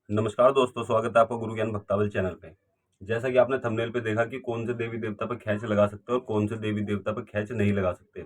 नमस्कार दोस्तों, स्वागत है आपका गुरु ज्ञान भक्तावल चैनल पे। जैसा कि आपने थंबनेल पे देखा कि कौन से देवी देवता पे खींच लगा सकते हो और कौन से देवी देवता पे खींच नहीं लगा सकते।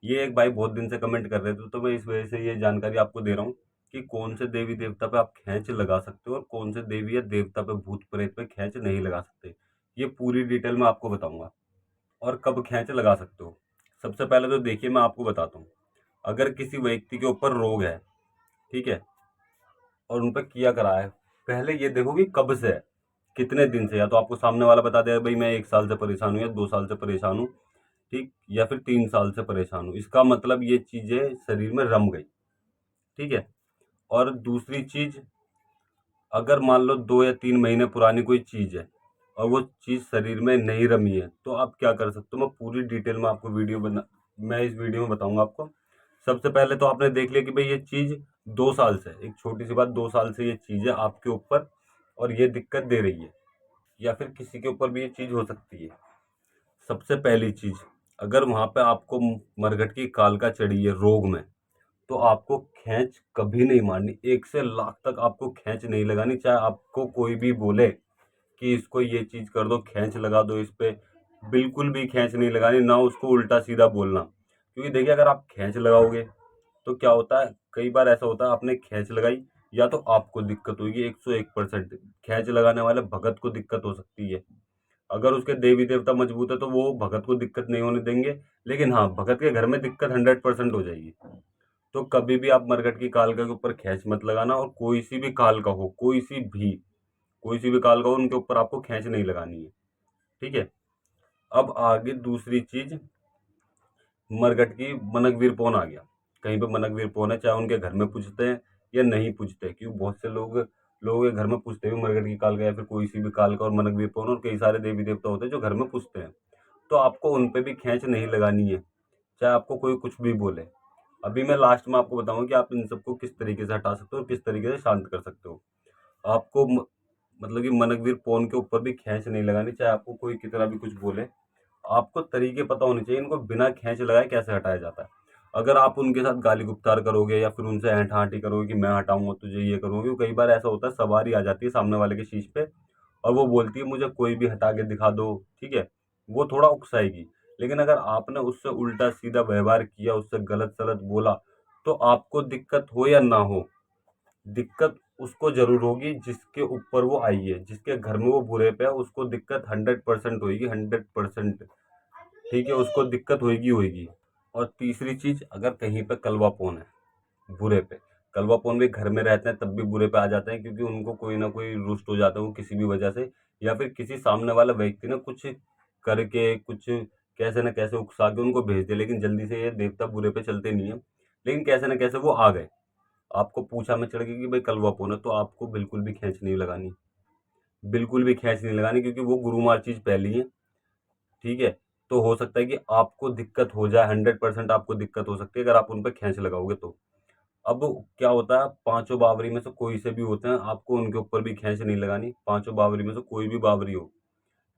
ये एक भाई बहुत दिन से कमेंट कर रहे थे, तो मैं इस वजह से ये जानकारी आपको दे रहा हूँ कि कौन से देवी देवता पे आप खींच लगा सकते हो और कौन से देवी या देवता पे, भूत प्रेत पे खींच नहीं लगा सकते। ये पूरी डिटेल में आपको बताऊंगा और कब खींच लगा सकते हो। सबसे पहले तो देखिए, मैं आपको बताता हूँ। अगर किसी व्यक्ति के ऊपर रोग है, ठीक है, और उन पे किया करा है, पहले ये देखो कि कब से है, कितने दिन से। या तो आपको सामने वाला बता देगा भाई मैं 1 साल से परेशान हूँ या 2 साल से परेशान हूँ, ठीक, या फिर 3 साल से परेशान हूँ, इसका मतलब ये चीजें शरीर में रम गई, ठीक है। और दूसरी चीज, अगर मान लो 2 या 3 महीने पुरानी कोई चीज है और वो चीज शरीर में नहीं रमी है, तो आप क्या कर सकते हो। मैं पूरी डिटेल में आपको मैं इस वीडियो में बताऊंगा आपको। सबसे पहले तो आपने देख लिया कि भाई ये चीज 2 साल से, एक छोटी सी बात, 2 साल से ये चीज है आपके ऊपर और ये दिक्कत दे रही है, या फिर किसी के ऊपर भी ये चीज हो सकती है। सबसे पहली चीज, अगर वहां पे आपको मरघट की कालका चढ़ी है रोग में, तो आपको खींच कभी नहीं मारनी। 1 से लाख तक आपको खींच नहीं लगानी, चाहे आपको कोई भी बोले कि इसको ये चीज कर दो, खींच लगा दो इस पे, बिल्कुल भी खींच नहीं लगानी। ना उसको उल्टा सीधा बोलना, क्योंकि देखिए अगर आप खींच लगाओगे तो क्या होता है, कई बार ऐसा होता है आपने खींच लगाई, या तो आपको दिक्कत होगी 101%, खींच लगाने वाले भगत को दिक्कत हो सकती है। अगर उसके देवी देवता मजबूत है तो वो भगत को दिक्कत नहीं होने देंगे, लेकिन हाँ, भगत के घर में दिक्कत 100% हो जाएगी। तो कभी भी आप मरघट की कालका के ऊपर खींच मत लगाना, और कोई सी भी कालका हो, कोई सी भी कालका हो, उनके ऊपर आपको खींच नहीं लगानी है, ठीक है। अब आगे दूसरी चीज, मरघट की मनकवीर पौन आ गया। कहीं पे मनकवीर पौन है, चाहे उनके घर में पूजते हैं या नहीं पूजते, क्योंकि बहुत से लोगों के घर में पूजते हैं मरघट की कालका या फिर कोई सी भी कालका और मनकवीर पौन, और कई सारे देवी देवता होते हैं जो घर में पूजते हैं। तो आपको उन पे भी खींच नहीं लगानी है, चाहे आपको कोई कुछ भी बोले। अभी मैं लास्ट में आपको बताऊंगा कि आप इन सबको किस तरीके से हटा सकते हो और किस तरीके से शांत कर सकते हो। आपको मतलब कि मनकवीर पौन के ऊपर भी खींच नहीं लगानी, चाहे आपको कोई कितना भी कुछ बोले। आपको तरीके पता होने चाहिए इनको बिना खींच लगाए कैसे हटाया जाता है। अगर आप उनके साथ गाली गुप्तार करोगे या फिर उनसे ऐंठ हाँटी करोगे कि मैं हटाऊंगा तुझे, ये करूंगा, क्योंकि कई बार ऐसा होता है सवारी आ जाती है सामने वाले के शीश पे और वो बोलती है मुझे कोई भी हटा के दिखा दो, ठीक है। वो थोड़ा उकसाएगी, लेकिन अगर आपने उससे उल्टा सीधा व्यवहार किया, उससे गलत सलत बोला, तो आपको दिक्कत हो या ना हो, दिक्कत उसको जरूर होगी जिसके ऊपर वो आई है, जिसके घर में वो बुरे पे है, उसको दिक्कत 100% होगी, 100%, ठीक है, उसको दिक्कत होगी होगी। और तीसरी चीज, अगर कहीं पे कलवापौन है बुरे पे, कलवापौन भी घर में रहते हैं तब भी बुरे पे आ जाते हैं, क्योंकि उनको कोई ना कोई रुष्ट हो जाता है वो किसी भी वजह से, या फिर किसी सामने वाला व्यक्ति ने कुछ करके, कुछ कैसे न कैसे उकसा के उनको भेज दे, लेकिन जल्दी से ये देवता बुरे पे चलते नहीं है, लेकिन कैसे न कैसे वो आ गए, आपको पूछा में चढ़ गई कि भाई कलवापौन है, तो आपको बिल्कुल भी खींच नहीं लगानी, बिल्कुल भी खींच नहीं लगानी, क्योंकि वो गुरुमार चीज पहली है, ठीक है। तो हो सकता है कि आपको दिक्कत हो जाए, 100% आपको दिक्कत हो सकती है अगर आप उन पर खींच लगाओगे तो। अब क्या होता है, पांचों बावरी में से कोई से भी होते हैं, आपको उनके ऊपर भी खींच नहीं लगानी। पांचों बावरी में से कोई भी बावरी हो,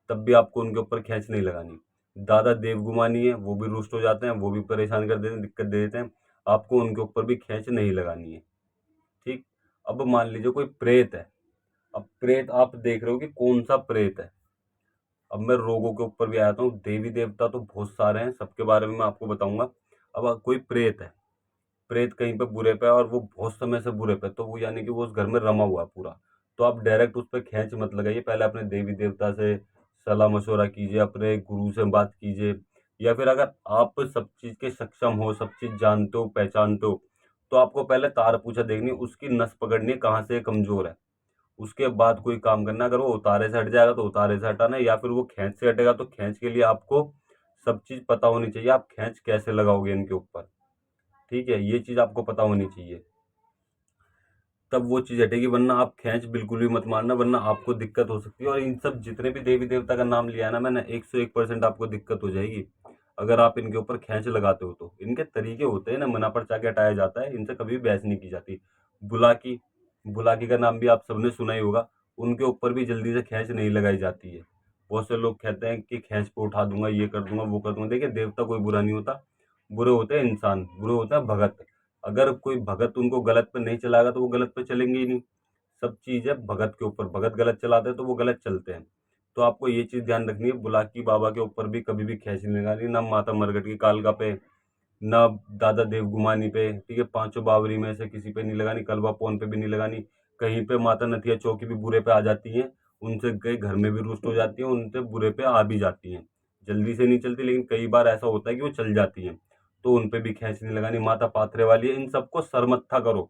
तब भी आपको उनके ऊपर खींच नहीं लगानी। दादा देवगुमानी है, वो भी रुष्ट हो जाते हैं, वो भी परेशान कर देते हैं, दिक्कत दे देते हैं, आपको उनके ऊपर भी खींच नहीं लगानी है, ठीक। अब मान लीजिए कोई प्रेत है। अब प्रेत आप देख रहे हो कि कौन सा प्रेत है। अब मैं रोगों के ऊपर भी आया हूँ, देवी देवता तो बहुत सारे हैं, सबके बारे में मैं आपको बताऊंगा। अब कोई प्रेत है, प्रेत कहीं पे बुरे पे है और वो बहुत समय से बुरे पे, तो वो यानी कि वो उस घर में रमा हुआ है पूरा, तो आप डायरेक्ट उस पर खींच मत लगाइए। पहले अपने देवी देवता से सलाह मशवरा कीजिए, अपने गुरु से बात कीजिए, या फिर अगर आप सब चीज के सक्षम हो, सब चीज जानते हो, पहचानते हो, तो आपको पहले तार पूछा देखनी, उसकी नस पकड़नी है कहाँ से कमजोर है, उसके बाद कोई काम करना। अगर वो उतारे से हट जाएगा तो उतारे से हटाना है, या फिर वो खींच से हटेगा तो खींच के लिए आपको सब चीज पता होनी चाहिए, आप खींच कैसे लगाओगे इनके ऊपर, ठीक है, ये चीज आपको पता होनी चाहिए, तब वो चीज हटेगी, वरना आप खींच बिल्कुल भी मत मारना, वरना आपको दिक्कत हो सकती है। और इन सब जितने भी देवी देवता का नाम लिया है ना मैंने, 101% आपको दिक्कत हो जाएगी अगर आप इनके ऊपर खींच लगाते हो। तो इनके तरीके होते हैं ना, मना पर चाके हटाया जाता है, इनसे कभी बहस नहीं की जाती। बुलाकी, बुलाकी का नाम भी आप सबने सुना ही होगा, उनके ऊपर भी जल्दी से खींच नहीं लगाई जाती है। बहुत से लोग कहते हैं कि खींच पे उठा दूंगा, ये कर दूंगा, वो कर दूंगा। देखिए देवता कोई बुरा नहीं होता, बुरे होते हैं इंसान, बुरे होते हैं भगत। अगर कोई भगत उनको गलत पे नहीं चलाएगा तो वो गलत पे चलेंगे ही नहीं। सब चीज़ है भगत के ऊपर। भगत गलत चलाते हैं तो वो गलत चलते हैं। तो आपको ये चीज़ ध्यान रखनी है, बुलाकी बाबा के ऊपर भी कभी भी खींच नहीं लगानी, ना माता मरघट की कालका पे, ना दादा देवगुमानी पे, ठीक है, पांचों बावरी में से किसी पे नहीं लगानी, कलवा पोन पे भी नहीं लगानी। कहीं पे माता नथिया चौकी भी बुरे पे आ जाती हैं, उनसे कई घर में भी रुष्ट हो जाती हैं, उनसे बुरे पे आ भी जाती हैं। जल्दी से नहीं चलती, लेकिन कई बार ऐसा होता है कि वो चल जाती हैं, तो उन पे भी खींच नहीं लगानी। माता पाथरे वाली है, इन सबको सरमत्था करो।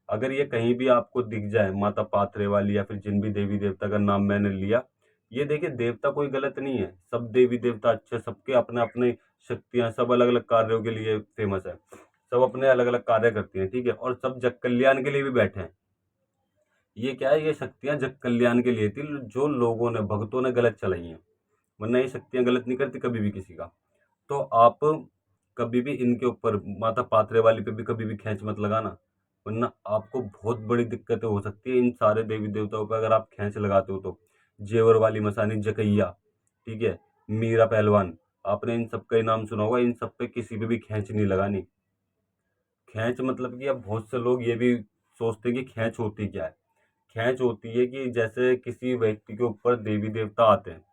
अगर ये कहीं भी आपको दिख जाए, माता पाथरे वाली या फिर जिन भी देवी देवता का नाम मैंने लिया, ये देखिए देवता कोई गलत नहीं है, सब देवी देवता अच्छे, सबके अपने अपने शक्तियां, सब अलग अलग कार्यों के लिए फेमस है, सब अपने अलग अलग कार्य करती हैं, ठीक है, और सब जग कल्याण के लिए भी बैठे हैं। ये क्या है, ये शक्तियां जग कल्याण के लिए थी, जो लोगों ने, भक्तों ने गलत चलाई हैं, वरना ये शक्तियां गलत नहीं करती कभी भी किसी का। तो आप कभी भी इनके ऊपर, माता पात्रे वाली पे भी कभी भी खींच मत लगाना, वरना आपको बहुत बड़ी दिक्कतें हो सकती है इन सारे देवी देवताओं पे अगर आप खींच लगाते हो तो। जेवर वाली मसानी, जकैया, ठीक है, मीरा पहलवान, आपने इन सब का ही नाम सुना होगा। इन सब पे किसी पे भी खींच नहीं लगानी। खींच मतलब कि अब बहुत से लोग ये भी सोचते हैं कि खींच होती क्या है। खींच होती है कि जैसे किसी व्यक्ति के ऊपर देवी देवता आते हैं,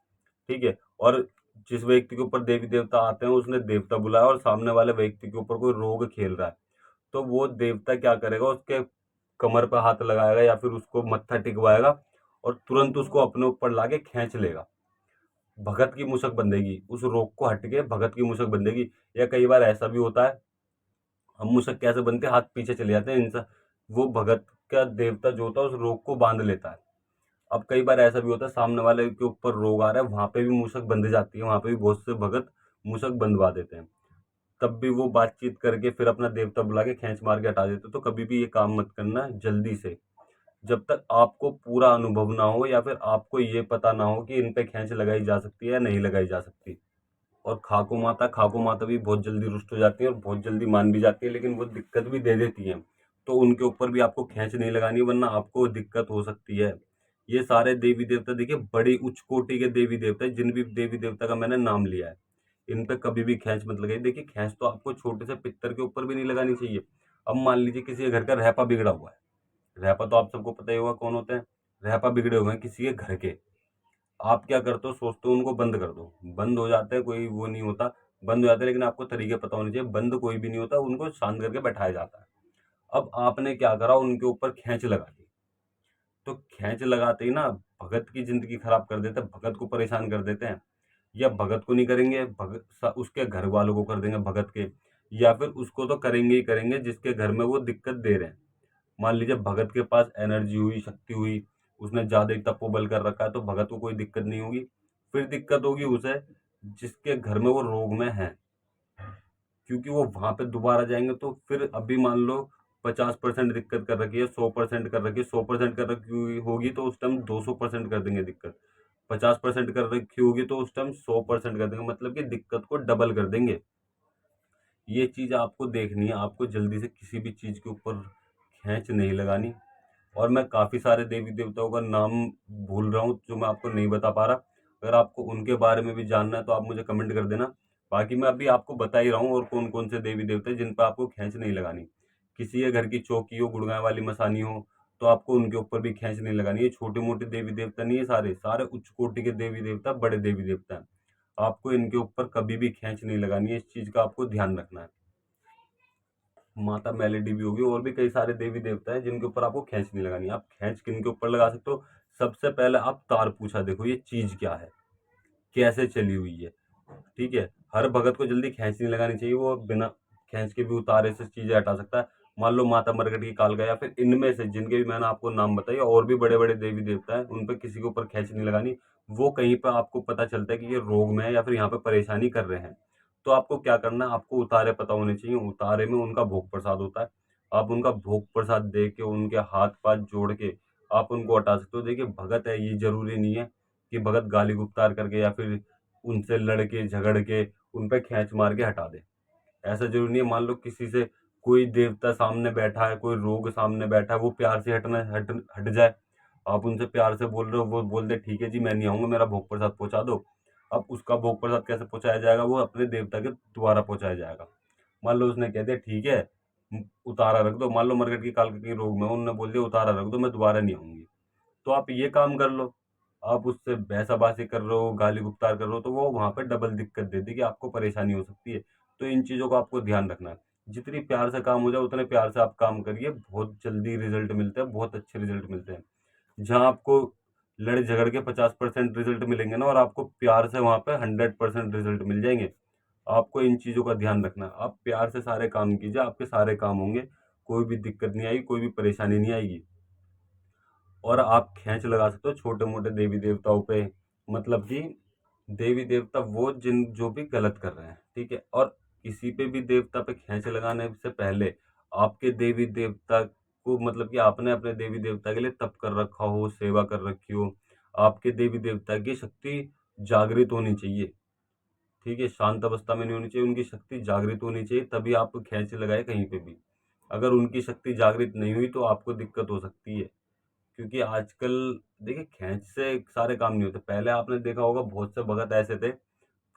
ठीक है, और जिस व्यक्ति के ऊपर देवी देवता आते हैं उसने देवता बुलाया और सामने वाले व्यक्ति के ऊपर कोई रोग खेल रहा है, तो वो देवता क्या करेगा, उसके कमर पर हाथ लगाएगा या फिर उसको मत्था टिकवाएगा और तुरंत उसको अपने ऊपर लाके खींच लेगा। भगत की मुशक बंधेगी, उस रोग को हट के भगत की मुशक बंधेगी। या कई बार ऐसा भी होता है, हम मुशक कैसे बनते हैं, हाथ पीछे चले जाते हैं इंसान, वो भगत का देवता जो होता है उस रोग को बांध लेता है। अब कई बार ऐसा भी होता है, सामने वाले के ऊपर रोग आ रहा है, वहां पे भी मूषक बंध जाती है, वहां पे भी बहुत से भगत मूषक बंधवा देते हैं। तब भी वो बातचीत करके फिर अपना देवता बुला के खींच मार के हटा देते। तो कभी भी ये काम मत करना जल्दी से, जब तक आपको पूरा अनुभव ना हो या फिर आपको ये पता ना हो कि इन पे खींच लगाई जा सकती है या नहीं लगाई जा सकती। और खाको माता भी बहुत जल्दी रुष्ट हो जाती है और बहुत जल्दी मान भी जाती है, लेकिन वो दिक्कत भी दे देती है। तो उनके ऊपर भी आपको खींच नहीं लगानी, वरना आपको दिक्कत हो सकती है। ये सारे देवी देवता देखिए बड़ी उच्च कोटि के देवी देवता है, जिन भी देवी देवता का मैंने नाम लिया है, इन पे कभी भी खींच मत लगाइए। देखिए खींच तो आपको छोटे से पित्तर के ऊपर भी नहीं लगानी चाहिए। अब मान लीजिए किसी के घर का रहपा बिगड़ा हुआ है, रहपा तो आप सबको पता ही होगा कौन होते हैं, रहपा बिगड़े हुए हैं किसी के घर के, आप क्या करते हो, सोचते हो उनको बंद कर दो, बंद हो जाते हैं, कोई वो नहीं होता, बंद हो जाते हैं, लेकिन आपको तरीके पता होने चाहिए, बंद कोई भी नहीं होता, उनको शांत करके बैठाया जाता है। अब आपने क्या करा, उनके ऊपर खींच लगा दी, तो खींच लगाते ही ना भगत की जिंदगी खराब कर देते हैं, भगत को परेशान कर देते हैं। या भगत को नहीं करेंगे, उसके घर वालों को कर देंगे भगत के, या फिर उसको तो करेंगे ही करेंगे जिसके घर में वो दिक्कत दे रहे हैं। मान लीजिए भगत के पास एनर्जी हुई, शक्ति हुई, उसने ज्यादा ही तपोबल कर रखा है, तो भगत को कोई दिक्कत नहीं होगी। फिर दिक्कत होगी उसे जिसके घर में वो रोग में है, क्योंकि वो वहां पे दोबारा जाएंगे तो फिर अभी मान लो 50% दिक्कत कर रखी है, 100% कर रखी है, 100% कर रखी होगी तो उस टाइम 200% कर देंगे दिक्कत, 50% कर रखी होगी तो उस टाइम 100% कर देंगे, मतलब कि दिक्कत को डबल कर देंगे। ये चीज आपको देखनी है, आपको जल्दी से किसी भी चीज के ऊपर खींच नहीं लगानी। और मैं काफ़ी सारे देवी देवताओं का नाम भूल रहा हूँ जो मैं आपको नहीं बता पा रहा, अगर आपको उनके बारे में भी जानना है तो आप मुझे कमेंट कर देना। बाकी मैं अभी आपको बता ही रहा हूँ और कौन कौन से देवी देवता हैं जिन पर आपको खींच नहीं लगानी। किसी के घर की चौकी हो, गुड़गांव वाली मसानी हो, तो आपको उनके ऊपर भी खींच नहीं लगानी। ये छोटे मोटे देवी देवता नहीं है, सारे सारे उच्च कोटि के देवी देवता, बड़े देवी देवता हैं। आपको इनके ऊपर कभी भी खींच नहीं लगानी है, इस चीज़ का आपको ध्यान रखना है। माता मेलेडी भी होगी, और भी कई सारे देवी देवता हैं जिनके ऊपर आपको खींच नहीं लगानी। आप खींच किन के ऊपर लगा सकते हो, सबसे पहले आप तार पूछा देखो, ये चीज क्या है, कैसे चली हुई है, ठीक है। हर भगत को जल्दी खींच नहीं लगानी चाहिए, वो बिना खींच के भी उतारे से चीजें हटा सकता है। मान लो माता मरकट की कालका या फिर इनमें से जिनके भी मैंने आपको नाम बताए, और भी बड़े बड़े देवी देवता है, उन पर किसी के ऊपर खींच नहीं लगानी। वो कहीं पर आपको पता चलता है कि ये रोग में है या फिर यहाँ पे परेशानी कर रहे हैं, तो आपको क्या करना है, आपको उतारे पता होने चाहिए। उतारे में उनका भोग प्रसाद होता है, आप उनका भोग प्रसाद दे के उनके हाथ पाथ जोड़ के आप उनको हटा सकते हो। देखिए भगत है, ये जरूरी नहीं है कि भगत गाली गुप्तार करके या फिर उनसे लड़के झगड़ के उन पे खींच मार के हटा दे, ऐसा जरूरी नहीं है। मान लो किसी से कोई देवता सामने बैठा है, कोई रोग सामने बैठा है, वो प्यार से हट हट जाए, आप उनसे प्यार से बोल रहे हो, वो बोल दे ठीक है जी मैं नहीं आऊंगा, मेरा भोग प्रसाद पहुंचा दो। अब उसका भोग प्रसाद कैसे पहुंचाया जाएगा, वो अपने देवता के द्वारा पहुंचाया जाएगा। मान लो उसने कह दिया ठीक है, उतारा रख दो। मान लो मरकट की काल का कहीं रोग में हो, उन्होंने बोल दिया उतारा रख दो, मैं दोबारा नहीं आऊंगी, तो आप ये काम कर लो। आप उससे बहसाबाजी कर रहे हो, गाली गुप्तार कर रहे हो, तो वो वहां पे डबल दिक्कत देती कि आपको परेशानी हो सकती है। तो इन चीजों का आपको ध्यान रखना है। जितनी प्यार से काम हो जाए उतने प्यार से आप काम करिए, बहुत जल्दी रिजल्ट मिलते हैं, बहुत अच्छे रिजल्ट मिलते हैं। जहां आपको लड़ झगड़ के 50% रिजल्ट मिलेंगे ना, और आपको प्यार से वहां पे 100% रिजल्ट मिल जाएंगे। आपको इन चीजों का ध्यान रखना है। आप प्यार से सारे काम कीजिए, आपके सारे काम होंगे, कोई भी दिक्कत नहीं आएगी, कोई भी परेशानी नहीं आएगी। और आप खींच लगा सकते हो छोटे मोटे देवी देवताओं पे, मतलब कि देवी देवता वो जिन जो भी गलत कर रहे हैं, ठीक है। और किसी पे भी देवता पे खींच लगाने से पहले आपके देवी देवता को, मतलब कि आपने अपने देवी देवता के लिए तप कर रखा हो, सेवा कर रखी हो। आपके देवी देवता की शक्ति जागृत होनी चाहिए, ठीक है। शांत अवस्था में नहीं होनी चाहिए, उनकी शक्ति जागृत होनी चाहिए, तभी आप खींच लगाए कहीं पे भी। अगर उनकी शक्ति जागृत नहीं हुई तो आपको दिक्कत हो सकती है। क्योंकि आजकल देखिए खींच से सारे काम नहीं होते। पहले आपने देखा होगा बहुत से भगत ऐसे थे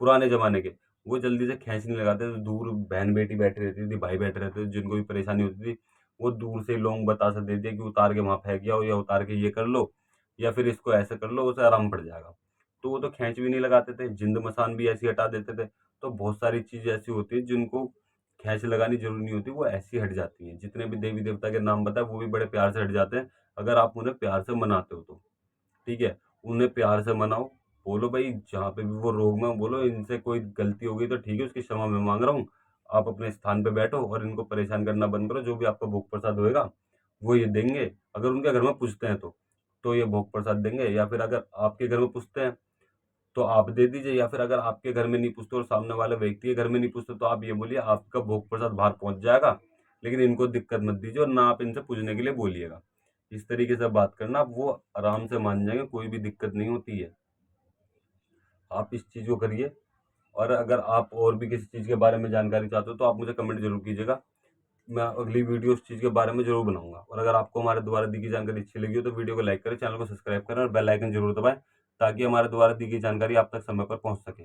पुराने जमाने के, वो जल्दी से खींच नहीं लगाते थे। दूर बहन बेटी बैठी रहती थी, भाई बैठे रहते थे, जिनको भी परेशानी होती थी, वो दूर से लोग बतासा दे दिया कि उतार के वहां फेंक जाओ, या उतार के ये कर लो, या फिर इसको ऐसे कर लो, उसे आराम पड़ जाएगा। तो वो तो खींच भी नहीं लगाते थे, जिंद मसान भी ऐसी हटा देते थे। तो बहुत सारी चीजें ऐसी होती है जिनको खींच लगानी जरूरी नहीं होती, वो ऐसी हट जाती हैं। जितने भी देवी देवता के नाम बताए वो भी बड़े प्यार से हट जाते हैं, अगर आप उन्हें प्यार से मनाते हो तो, ठीक है। उन्हें प्यार से मनाओ, बोलो भाई जहाँ पे भी वो रोग में हो, बोलो इनसे कोई गलती हो गई तो ठीक है, उसकी क्षमा मैं मांग रहा हूँ। आप अपने स्थान पे बैठो और इनको परेशान करना बंद करो। जो भी आपका भोग प्रसाद होएगा वो ये देंगे, अगर उनके घर में पूछते हैं तो ये भोग प्रसाद देंगे। या फिर अगर आपके घर में पूछते हैं तो आप दे दीजिए, या फिर अगर आपके घर में नहीं पूछते और सामने वाले व्यक्ति के घर में नहीं पूछते तो आप ये बोलिए आपका भोग प्रसाद बाहर पहुंच जाएगा, लेकिन इनको दिक्कत मत दीजिए और ना आप इनसे पूछने के लिए बोलिएगा। इस तरीके से बात करना, वो आराम से मान जाएंगे, कोई भी दिक्कत नहीं होती है। आप इस चीज़ को करिए। और अगर आप और भी किसी चीज़ के बारे में जानकारी चाहते हो तो आप मुझे कमेंट जरूर कीजिएगा। मैं अगली वीडियो उस चीज़ के बारे में जरूर बनाऊंगा। और अगर आपको हमारे द्वारा दी गई जानकारी अच्छी लगी हो तो वीडियो को लाइक करें, चैनल को सब्सक्राइब करें और बेल आइकन जरूर दबाएं, ताकि हमारे द्वारा दी गई जानकारी आप तक समय पर पहुंच सके।